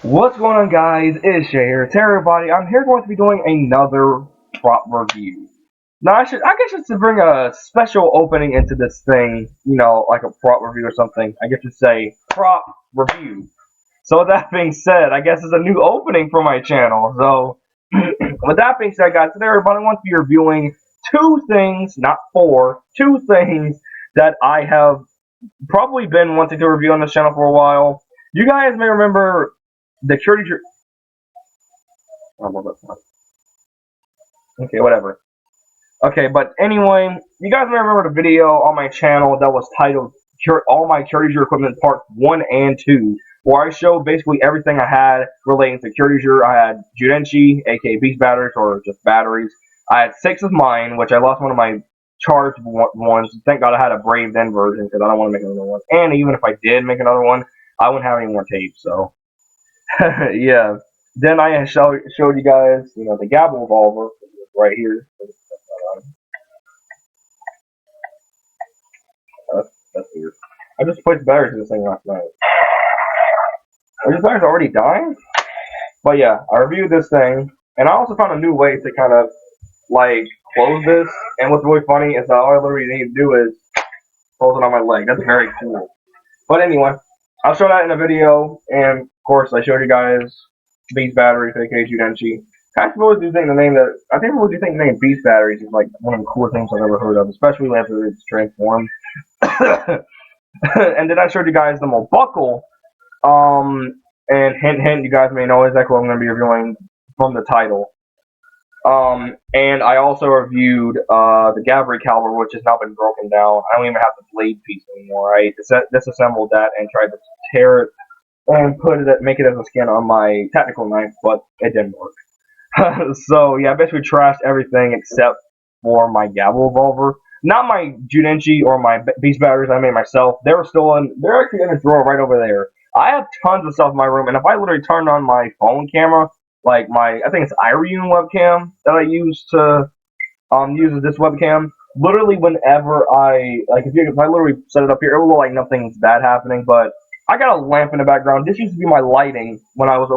What's going on, guys? It's Shay here. Hey, everybody. I'm here going to be doing another prop review. Now, I guess just to bring a special opening into this thing, like a prop review or something, I guess to say prop review. So with that being said, I guess it's a new opening for my channel. So with that being said, guys, today everybody wants to be reviewing two things, not four, two things that I have probably been wanting to review on this channel for a while. You guys may remember the Kyoryuger. Oh, well, that's not. Okay, whatever. Okay, but anyway, you guys may remember the video on my channel that was titled All My Kyoryuger Equipment Parts 1 and 2, where I showed basically everything I had relating to Kyoryuger. I had Judenchi, aka Beast Batteries, or just batteries. I had 6 of mine, which I lost one of my charged ones. Thank God I had a Brave Den version, because I don't want to make another one. And even if I did make another one, I wouldn't have any more tape, so. Yeah. Then I showed you guys, the Gabble Revolver right here. That's weird. I just placed batteries in this thing last night. Are these batteries already dying? But yeah, I reviewed this thing, and I also found a new way to kind of like close this. And what's really funny is that all I literally need to do is close it on my leg. That's very cool. But anyway, I'll show that in a video, and of course I showed you guys Beast Batteries, aka Judenchi. I really do think the name that I think really do think the name Beast Batteries is like one of the coolest things I've ever heard of, especially after it's transformed. And then I showed you guys the MoBuckle. And hint, hint, you guys may know exactly what I'm going to be reviewing from the title. And I also reviewed the Gabri Caliber, which has now been broken down. I don't even have the blade piece anymore. I disassembled that and tried to tear it and make it as a skin on my tactical knife, but it didn't work. So yeah, I basically trashed everything except for my Gabble Revolver. Not my Judenchi or my Beast Batteries I made myself. They're actually in a drawer right over there. I have tons of stuff in my room, and if I literally turned on my phone camera, like I think it's Iryun webcam that I use to use this webcam. Literally, whenever if I literally set it up here, it will look like nothing's bad happening. But I got a lamp in the background. This used to be my lighting when I was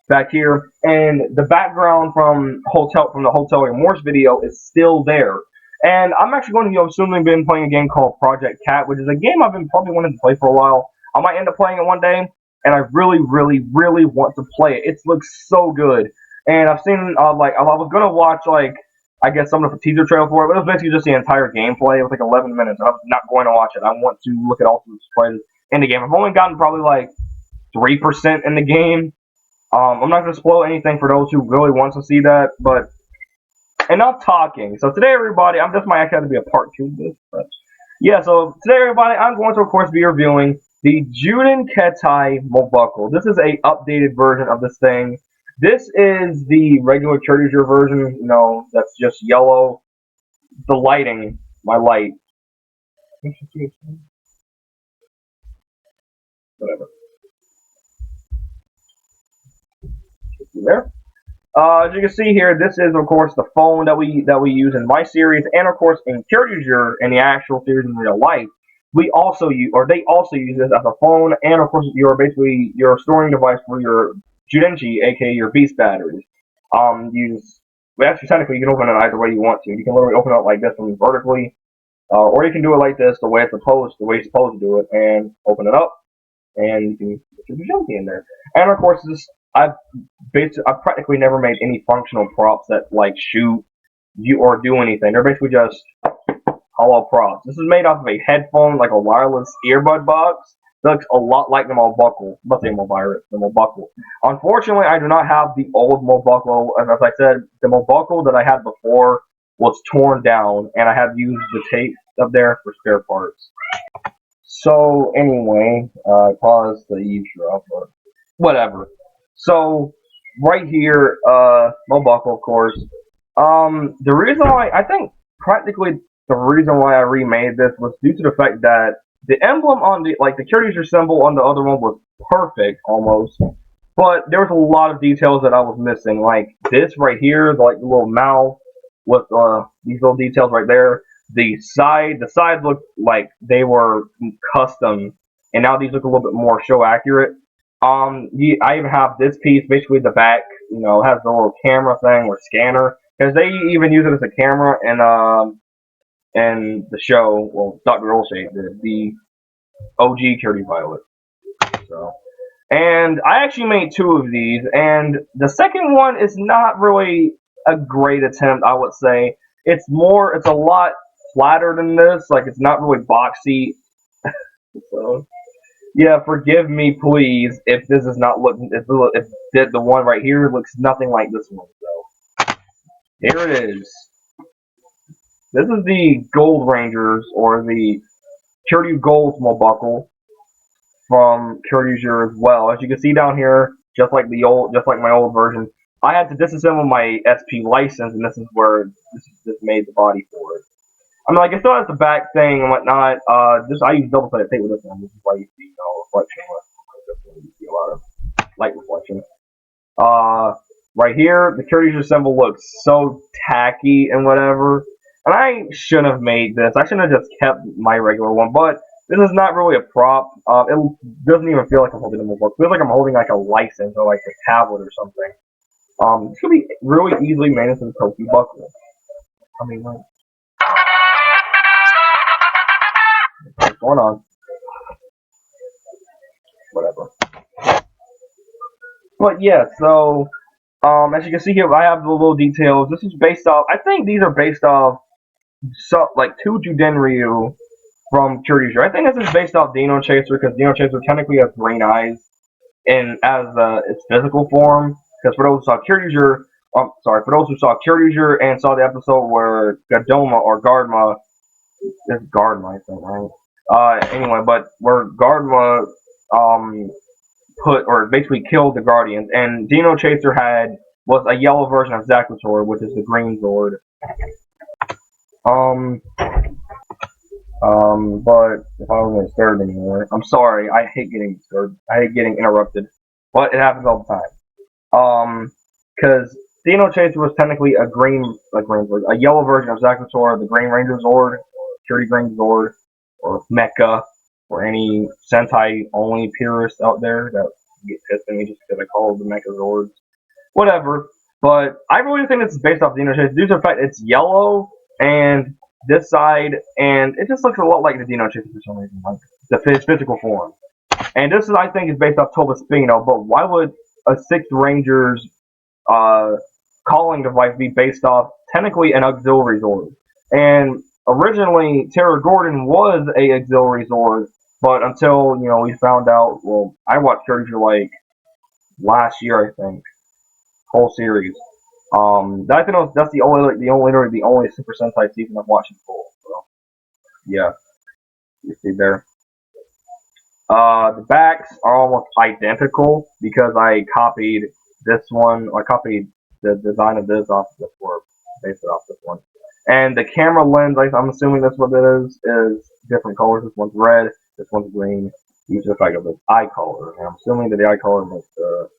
back here, and the background from the Hotel Remorse video is still there. And I'm actually going to soon been playing a game called Project Cat, which is a game I've been probably wanting to play for a while. I might end up playing it one day, and I really, really, really want to play it. It looks so good, and I've seen I was gonna watch I guess some of the teaser trailer for it, but it was basically just the entire gameplay. It was like 11 minutes. I'm not going to watch it. I want to look at all the surprises in the game. I've only gotten probably like 3% in the game. I'm not going to spoil anything for those who really want to see that, but enough talking. So today, everybody, this might actually have to be a part 2 of this, but yeah, so today, everybody, I'm going to, of course, be reviewing the Zyuden Keitai MoBuckle. This is a updated version of this thing. This is the regular Kyoryuger version, that's just yellow. The lighting, my light. Whatever. There. As you can see here, this is of course the phone that we use in my series, and of course in Kyoryuger in the actual series in real life. We also use, or they also use this as a phone, and of course your storing device for your Judenchi, aka your Beast batteries. Actually technically you can open it either way you want to. You can literally open it like this one vertically, or you can do it like this, the way you're supposed to do it, and open it up, and you can put your Judenchi in there. And of course I've practically never made any functional props that like shoot you or do anything. They're basically just hollow props. This is made off of a headphone, like a wireless earbud box. It looks a lot like the MoBuckle. Let's say the MoBuckle. Unfortunately, I do not have the old MoBuckle, and as I said, the MoBuckle that I had before was torn down, and I had used the tape up there for spare parts. So anyway, I paused the eavesdrop, but whatever. So right here, MoBuckle, of course. The reason why I think practically the reason why I remade this was due to the fact that the emblem on the Kyoryuger symbol on the other one was perfect almost, but there was a lot of details that I was missing. Like this right here, the little mouth with these little details right there. The sides looked like they were custom, and now these look a little bit more show accurate. I even have this piece, basically the back, has the little camera thing or scanner, because they even use it as a camera in the show. Well, Dr. Olshay, the OG Curdy Violet. So, and I actually made two of these, and the second one is not really a great attempt, I would say. It's a lot flatter than this. Like, it's not really boxy. So, yeah, forgive me, please, if this is not looking, if the one right here looks nothing like this one. So, here it is. This is the Gold Rangers, or the Kyoryuger Gold MoBuckle from Kyoryuger as well. As you can see down here, just like my old version, I had to disassemble my SP license, and this is where this made the body for it. I mean, like, it still has the back thing and whatnot. I use double-sided tape with this one. This is why you see, reflection. You see a lot of light reflection. Right here, the Kyoryuger symbol looks so tacky and whatever. And I shouldn't have made this. I shouldn't have just kept my regular one. But this is not really a prop. It doesn't even feel like I'm holding a book. It feels like I'm holding like a license or like a tablet or something. This could be really easily made into the Toki buckle. I mean, like, what's going on? Whatever. But yeah, so as you can see here, I have the little details. This is based off. I think these are based off like two Zyuden from Kyoryuger. I think this is based off Dino Chaser, because Dino Chaser technically has green eyes in as its physical form. Because for those who saw Kyoryuger, for those who saw Kyoryuger and saw the episode where Gadoma or Gardma, it's Gardma, I think, right? Anyway, but where Gardma basically killed the Guardians, and Dino Chaser was a yellow version of Zakutor, which is the green Zord. But if I wasn't disturbed anymore, I'm sorry. I hate getting disturbed. I hate getting interrupted, but it happens all the time. Because Dino Chaser was technically a yellow version of Zakutor, the Green Ranger Zord, or Kyoryuger Green Zord, or Mecha, or any Sentai only purists out there that get pissed at me just because I call the Mecha Zords. Whatever. But I really think it's based off Dino Chaser. Due to the fact it's yellow and this side, and it just looks a lot like the Dino Chaser for some reason, like the physical form. And this I think is based off Toba Spino, but why would a Sixth Ranger's calling device be based off technically an auxiliary Zord? And originally Terra Gordon was a auxiliary Zord, but until we found out. Well, I watched Kyoryuger like last year, I think, whole series. I think that's the only Super Sentai season I've watched in full. So yeah, you see there. The backs are almost identical because I copied this one. I copied the design of this off this one, based it off this one. And the camera lens, I'm assuming that's what it is different colors. This one's red, this one's green. These are like the eye color. And I'm assuming that the eye color makes the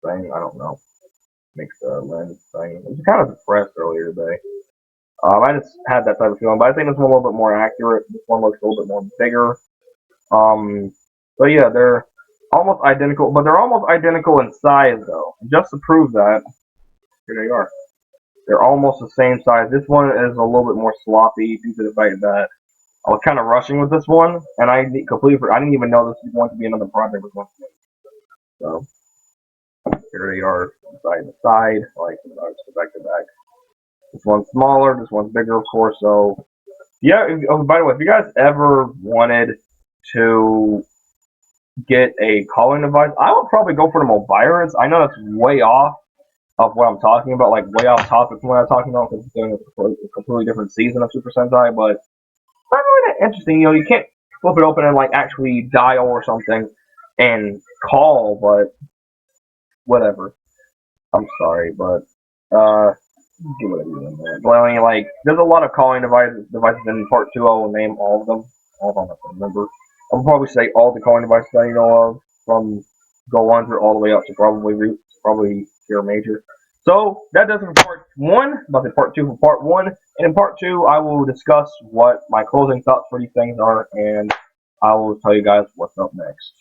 thing. I don't know. Makes the lens thing. I was kind of depressed earlier today. I just had that type of feeling, but I think this one a little bit more accurate. This one looks a little bit more bigger. So yeah, they're almost identical, but they're almost identical in size though. Just to prove that, here they are. They're almost the same size. This one is a little bit more sloppy due to the fact that I was kind of rushing with this one, and I didn't even know this was going to be another project with one. So here they are, side to side, like back to back. This one's smaller, this one's bigger, of course. So yeah. By the way, if you guys ever wanted to get a calling device, I would probably go for the MoBuckle. I know that's way off of what I'm talking about, like way off topic from what I'm talking about, because it's doing a completely different season of Super Sentai, but it's not really that interesting. You can't flip it open and like actually dial or something and call, but whatever. I'm sorry, but do whatever you want. Well, I mean, like, there's a lot of calling devices in part 2. I will name all of them. All of them I can remember. I'll probably say all the calling devices that you know of, from Go 1 through all the way up to probably Tier Major. So that does it for part 1. About the part 2 for part 1. And in part 2, I will discuss what my closing thoughts for these things are, and I will tell you guys what's up next.